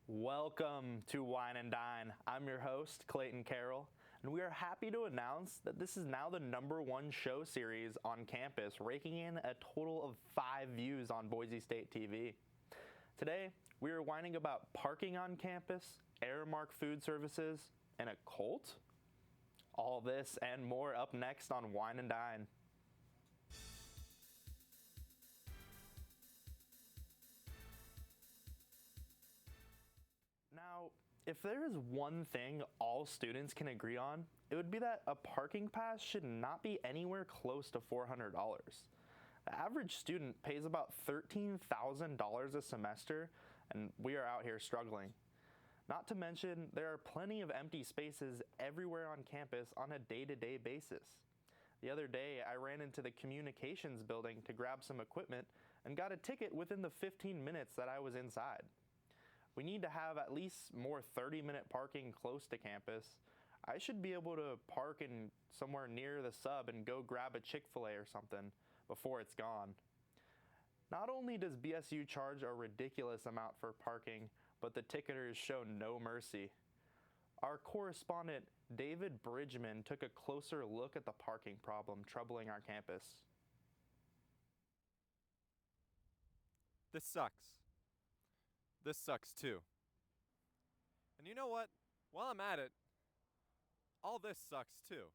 Welcome to Whine and Dine. I'm your host, Clayton Carroll, and we are happy to announce that this is now the #1 show series on campus, raking in a total of 5 views on Boise State TV. Today, we are whining about parking on campus, Aramark food services, and a cult? All this and more up next on Whine and Dine. Now, if there is one thing all students can agree on, it would be that a parking pass should not be anywhere close to $400. The average student pays about $13,000 a semester, and we are out here struggling. Not to mention, there are plenty of empty spaces everywhere on campus on a day-to-day basis. The other day, I ran into the communications building to grab some equipment and got a ticket within the 15 minutes that I was inside. We need to have at least more 30-minute parking close to campus. I should be able to park in somewhere near the sub and go grab a Chick-fil-A or something before it's gone. Not only does BSU charge a ridiculous amount for parking, but the ticketers show no mercy. Our correspondent, David Bridgman, took a closer look at the parking problem troubling our campus. This sucks. This sucks too. And you know what? While I'm at it, all this sucks too.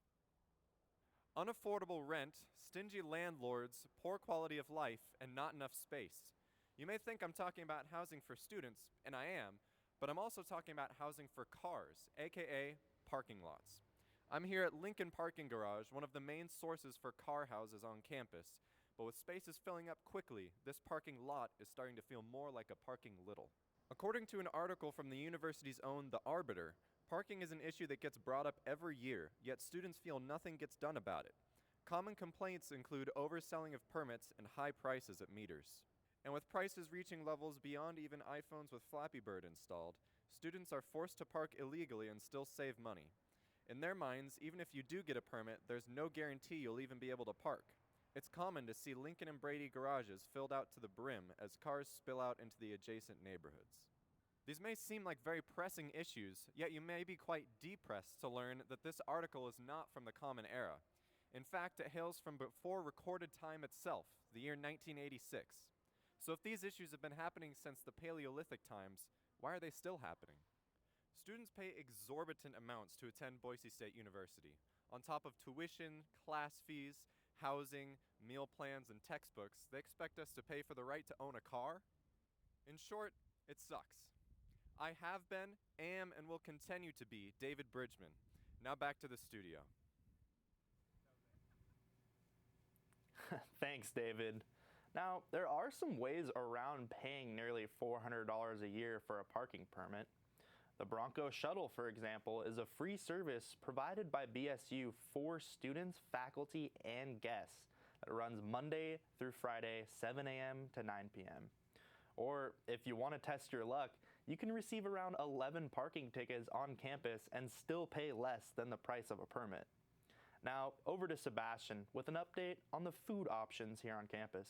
Unaffordable rent, stingy landlords, poor quality of life, and not enough space. You may think I'm talking about housing for students, and I am, but I'm also talking about housing for cars, aka parking lots. I'm here at Lincoln Parking Garage, one of the main sources for car houses on campus, but with spaces filling up quickly, this parking lot is starting to feel more like a parking little. According to an article from the university's own The Arbiter, parking is an issue that gets brought up every year, yet students feel nothing gets done about it. Common complaints include overselling of permits and high prices at meters. And with prices reaching levels beyond even iPhones with Flappy Bird installed, students are forced to park illegally and still save money. In their minds, even if you do get a permit, there's no guarantee you'll even be able to park. It's common to see Lincoln and Brady garages filled out to the brim as cars spill out into the adjacent neighborhoods. These may seem like very pressing issues, yet you may be quite depressed to learn that this article is not from the Common Era. In fact, it hails from before recorded time itself, the year 1986. So if these issues have been happening since the Paleolithic times, why are they still happening? Students pay exorbitant amounts to attend Boise State University. On top of tuition, class fees, housing, meal plans, and textbooks, they expect us to pay for the right to own a car? In short, it sucks. I have been, am, and will continue to be David Bridgman. Now back to the studio. Thanks, David. Now, there are some ways around paying nearly $400 a year for a parking permit. The Bronco Shuttle, for example, is a free service provided by BSU for students, faculty, and guests that runs Monday through Friday, 7 a.m. to 9 p.m. Or if you want to test your luck, you can receive around 11 parking tickets on campus and still pay less than the price of a permit. Now, over to Sebastian with an update on the food options here on campus.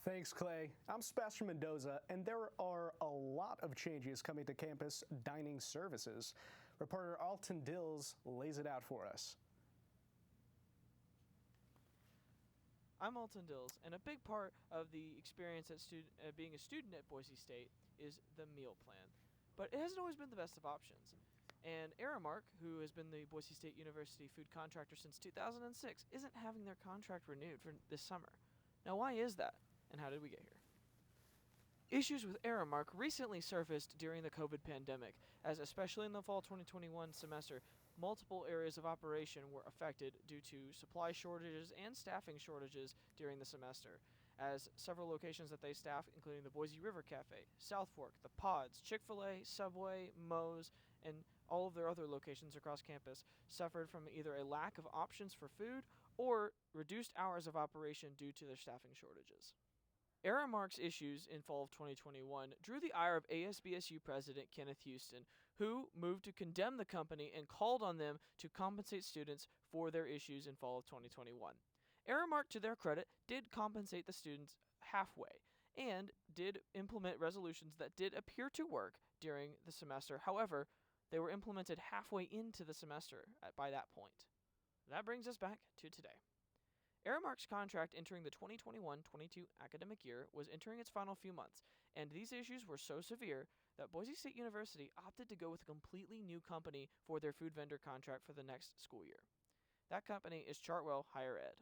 Thanks, Clay. I'm Sebastian Mendoza, and there are a lot of changes coming to campus dining services. Reporter Alton Dills lays it out for us. I'm Alton Dills, and a big part of the experience at being a student at Boise State is the meal plan. But it hasn't always been the best of options. And Aramark, who has been the Boise State University food contractor since 2006, isn't having their contract renewed for this summer. Now, why is that? And how did we get here? Issues with Aramark recently surfaced during the COVID pandemic, as especially in the fall 2021 semester, multiple areas of operation were affected due to supply shortages and staffing shortages during the semester, as several locations that they staff, including the Boise River Cafe, South Fork, the Pods, Chick-fil-A, Subway, Moe's, and all of their other locations across campus, suffered from either a lack of options for food or reduced hours of operation due to their staffing shortages. Aramark's issues in fall of 2021 drew the ire of ASBSU President Kenneth Houston, who moved to condemn the company and called on them to compensate students for their issues in fall of 2021. Aramark, to their credit, did compensate the students halfway, and did implement resolutions that did appear to work during the semester. However, they were implemented halfway into the semester by that point. That brings us back to today. Aramark's contract entering the 2021-22 academic year was entering its final few months, and these issues were so severe that Boise State University opted to go with a completely new company for their food vendor contract for the next school year. That company is Chartwell Higher Ed.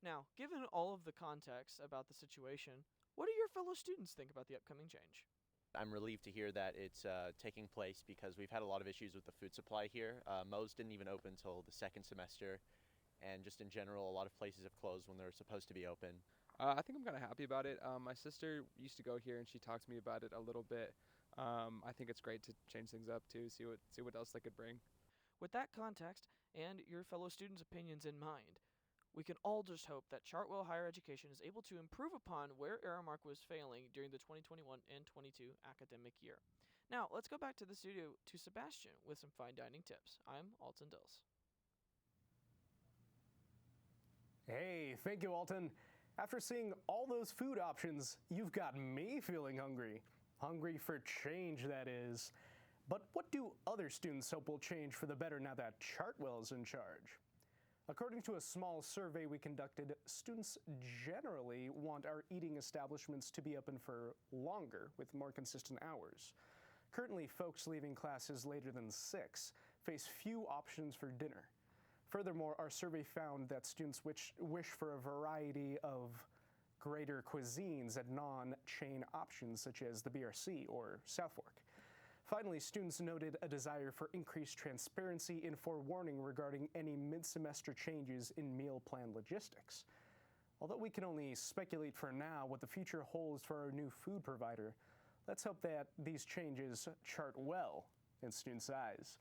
Now, given all of the context about the situation, what do your fellow students think about the upcoming change? I'm relieved to hear that it's taking place because we've had a lot of issues with the food supply here. Moe's didn't even open until the second semester, and just in general, a lot of places have closed when they're supposed to be open. I think I'm kind of happy about it. My sister used to go here, and she talked to me about it a little bit. I think it's great to change things up too, see what else they could bring. With that context and your fellow students' opinions in mind, we can all just hope that Chartwell Higher Education is able to improve upon where Aramark was failing during the 2021 and 22 academic year. Now, let's go back to the studio to Sebastian with some fine dining tips. I'm Alton Dills. Hey, thank you, Alton. After seeing all those food options, you've got me feeling hungry. Hungry for change, that is. But what do other students hope will change for the better now that Chartwell's in charge? According to a small survey we conducted, students generally want our eating establishments to be open for longer with more consistent hours. Currently, folks leaving classes later than 6 face few options for dinner. Furthermore, our survey found that students wish for a variety of greater cuisines and non-chain options such as the BRC or South Fork. Finally, students noted a desire for increased transparency and forewarning regarding any mid-semester changes in meal plan logistics. Although we can only speculate for now what the future holds for our new food provider, let's hope that these changes chart well in students' eyes.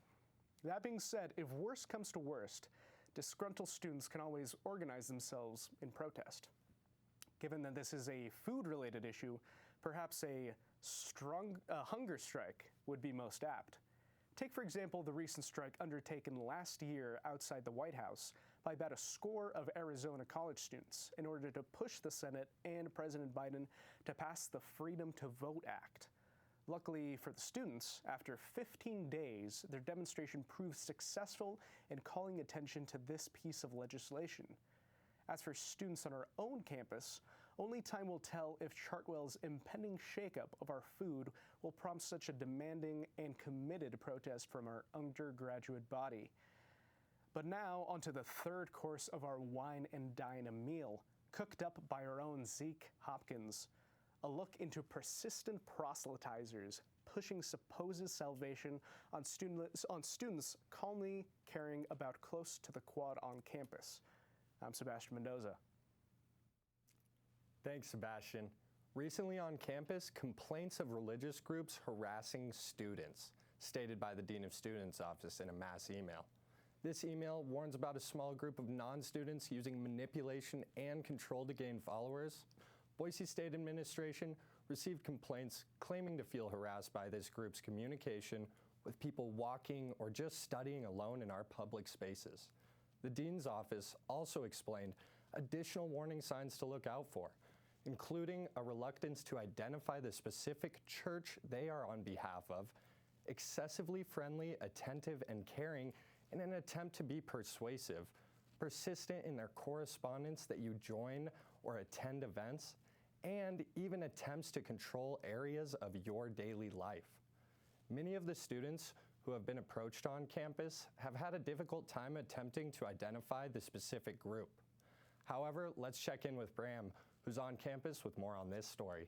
That being said, if worst comes to worst, disgruntled students can always organize themselves in protest. Given that this is a food-related issue, perhaps a hunger strike would be most apt. Take, for example, the recent strike undertaken last year outside the White House by about a score of Arizona college students in order to push the Senate and President Biden to pass the Freedom to Vote Act. Luckily for the students, after 15 days, their demonstration proved successful in calling attention to this piece of legislation. As for students on our own campus, only time will tell if Chartwell's impending shakeup of our food will prompt such a demanding and committed protest from our undergraduate body. But now, onto the third course of our Whine and Dine meal, cooked up by our own Zeke Hopkins. A look into persistent proselytizers pushing supposed salvation on students calmly caring about close to the quad on campus. I'm Sebastian Mendoza. Thanks, Sebastian. Recently on campus, complaints of religious groups harassing students, stated by the Dean of Students' office in a mass email. This email warns about a small group of non-students using manipulation and control to gain followers. Boise State administration received complaints claiming to feel harassed by this group's communication with people walking or just studying alone in our public spaces. The dean's office also explained additional warning signs to look out for, including a reluctance to identify the specific church they are on behalf of, excessively friendly, attentive, and caring in an attempt to be persuasive, persistent in their correspondence that you join or attend events, and even attempts to control areas of your daily life. Many of the students who have been approached on campus have had a difficult time attempting to identify the specific group. However, let's check in with Bram, who's on campus with more on this story.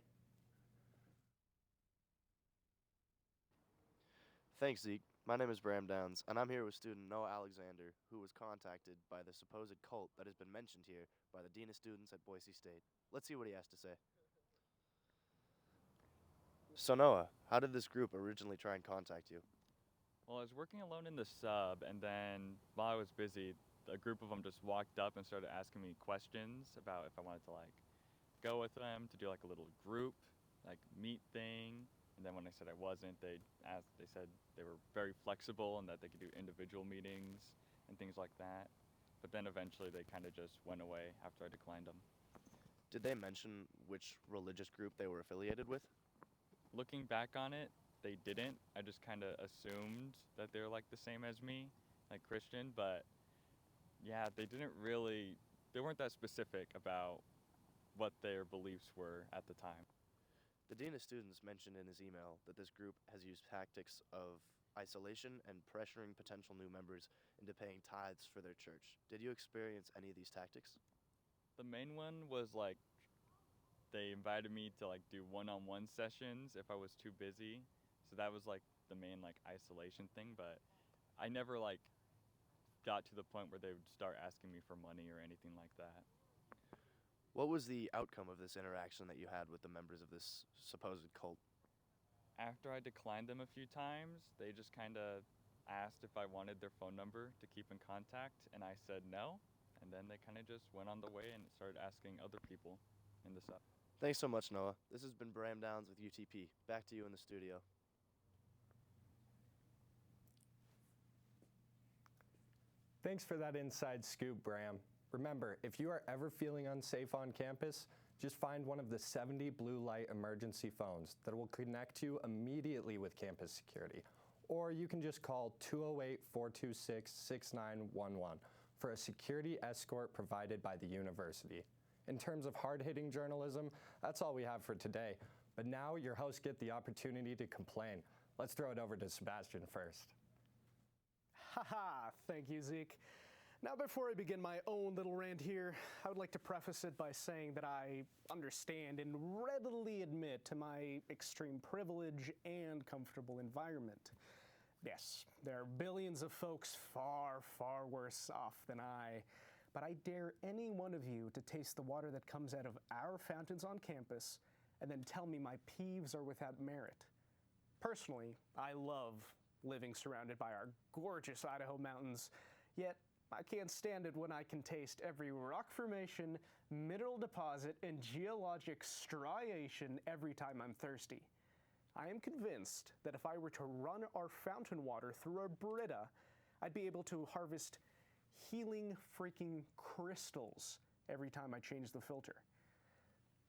Thanks, Zeke. My name is Bram Downs, and I'm here with student Noah Alexander, who was contacted by the supposed cult that has been mentioned here by the Dean of Students at Boise State. Let's see what he has to say. So Noah, how did this group originally try and contact you? Well, I was working alone in the sub, and then while I was busy, a group of them just walked up and started asking me questions about if I wanted to go with them to do a little group meet thing. And then when I said I wasn't, they said they were very flexible and that they could do individual meetings and things like that. But then eventually they kind of just went away after I declined them. Did they mention which religious group they were affiliated with? Looking back on it, they didn't. I just kind of assumed that they're like the same as me, like Christian, but yeah, they weren't that specific about what their beliefs were at the time. The Dean of Students mentioned in his email that this group has used tactics of isolation and pressuring potential new members into paying tithes for their church. Did you experience any of these tactics? The main one was like they invited me to like do one-on-one sessions if I was too busy. So that was like the main like isolation thing, but I never like got to the point where they would start asking me for money or anything like that. What was the outcome of this interaction that you had with the members of this supposed cult? After I declined them a few times, they just kind of asked if I wanted their phone number to keep in contact, and I said no. And then they kind of just went on the way and started asking other people in the sub. Thanks so much, Noah. This has been Bram Downs with UTP. Back to you in the studio. Thanks for that inside scoop, Bram. Remember, if you are ever feeling unsafe on campus, just find one of the 70 blue light emergency phones that will connect you immediately with campus security. Or you can just call 208-426-6911 for a security escort provided by the university. In terms of hard-hitting journalism, that's all we have for today. But now your hosts get the opportunity to complain. Let's throw it over to Sebastian first. Haha, thank you, Zeke. Now, before I begin my own little rant here, I would like to preface it by saying that I understand and readily admit to my extreme privilege and comfortable environment. Yes, there are billions of folks far, far worse off than I, but I dare any one of you to taste the water that comes out of our fountains on campus and then tell me my peeves are without merit. Personally, I love living surrounded by our gorgeous Idaho mountains, yet I can't stand it when I can taste every rock formation, mineral deposit, and geologic striation every time I'm thirsty. I am convinced that if I were to run our fountain water through our Brita, I'd be able to harvest healing freaking crystals every time I change the filter.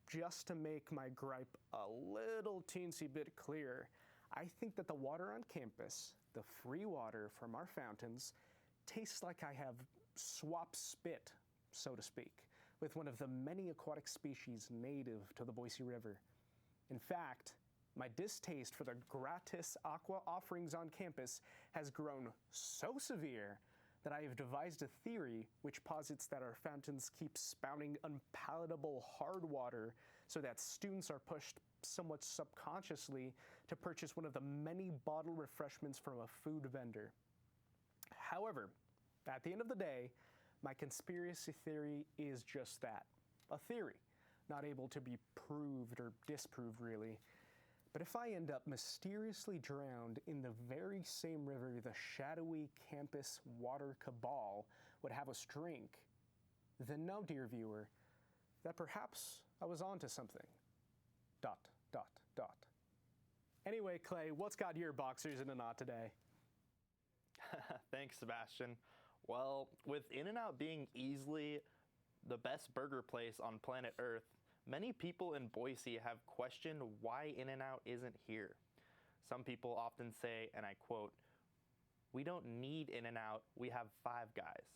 Just to make my gripe a little teensy bit clearer, I think that the water on campus, the free water from our fountains, tastes like I have swap spit, so to speak, with one of the many aquatic species native to the Boise River. In fact, my distaste for the gratis aqua offerings on campus has grown so severe that I have devised a theory which posits that our fountains keep spouting unpalatable hard water so that students are pushed somewhat subconsciously to purchase one of the many bottled refreshments from a food vendor. However, at the end of the day, my conspiracy theory is just that, a theory, not able to be proved or disproved really. But if I end up mysteriously drowned in the very same river the shadowy campus water cabal would have us drink, then know, dear viewer, that perhaps I was onto something. ... Anyway, Clay, what's got your boxers in a knot today? Thanks, Sebastian. Well, with In-N-Out being easily the best burger place on planet Earth, many people in Boise have questioned why In-N-Out isn't here. Some people often say, and I quote, "We don't need In-N-Out, we have Five Guys."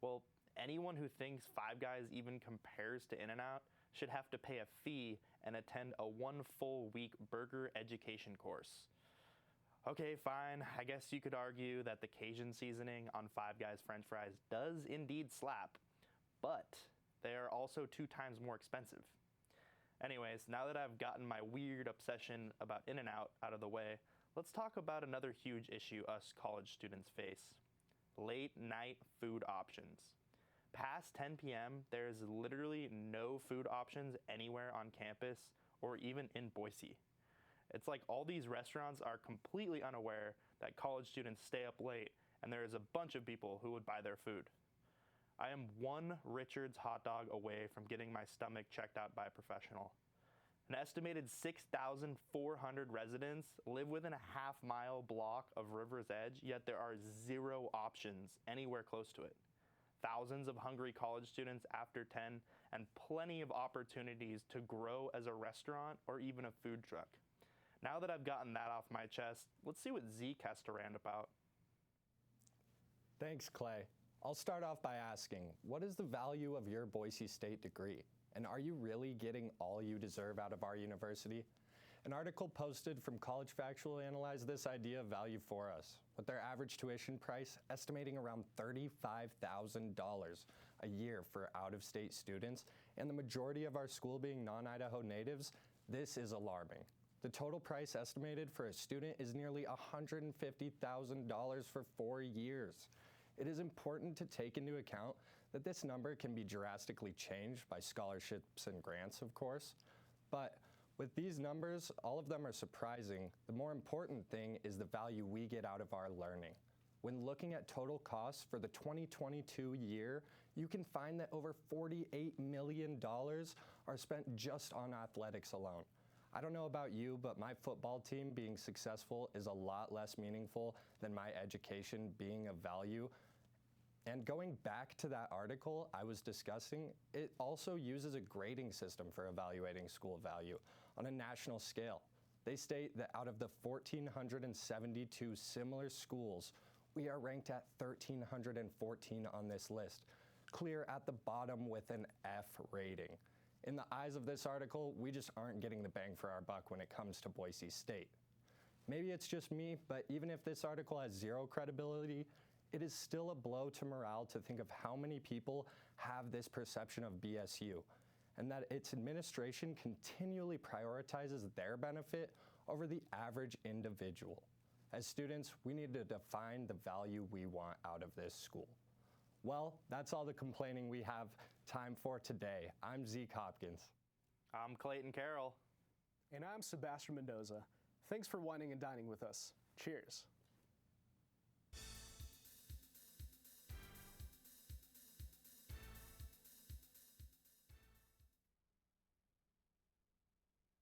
Well, anyone who thinks Five Guys even compares to In-N-Out should have to pay a fee and attend a 1 full week burger education course. Okay, fine. I guess you could argue that the Cajun seasoning on Five Guys French fries does indeed slap, but they are also 2 times more expensive. Anyways, now that I've gotten my weird obsession about In-N-Out out of the way, let's talk about another huge issue us college students face: late night food options. Past 10 p.m., there's literally no food options anywhere on campus or even in Boise. It's like all these restaurants are completely unaware that college students stay up late, and there is a bunch of people who would buy their food. I am one Richard's hot dog away from getting my stomach checked out by a professional. An estimated 6,400 residents live within a half-mile block of River's Edge, yet there are 0 options anywhere close to it. thousands of hungry college students after 10, and plenty of opportunities to grow as a restaurant or even a food truck. Now that I've gotten that off my chest, let's see what Zeke has to rant about. Thanks, Clay. I'll start off by asking, what is the value of your Boise State degree? And are you really getting all you deserve out of our university? An article posted from College Factual analyzed this idea of value for us, with their average tuition price estimating around $35,000 a year for out-of-state students, and the majority of our school being non-Idaho natives. This is alarming. The total price estimated for a student is nearly $150,000 for 4 years. It is important to take into account that this number can be drastically changed by scholarships and grants, of course, but with these numbers, all of them are surprising. The more important thing is the value we get out of our learning. When looking at total costs for the 2022 year, you can find that over $48 million are spent just on athletics alone. I don't know about you, but my football team being successful is a lot less meaningful than my education being of value. And going back to that article I was discussing, it also uses a grading system for evaluating school value on a national scale. They state that out of the 1,472 similar schools, we are ranked at 1,314 on this list, clear at the bottom with an F rating. In the eyes of this article, we just aren't getting the bang for our buck when it comes to Boise State. Maybe it's just me, but even if this article has zero credibility, it is still a blow to morale to think of how many people have this perception of BSU, and that its administration continually prioritizes their benefit over the average individual. As students, we need to define the value we want out of this school. Well, that's all the complaining we have time for today. I'm Zeke Hopkins. I'm Clayton Carroll. And I'm Sebastian Mendoza. Thanks for whining and dining with us. Cheers.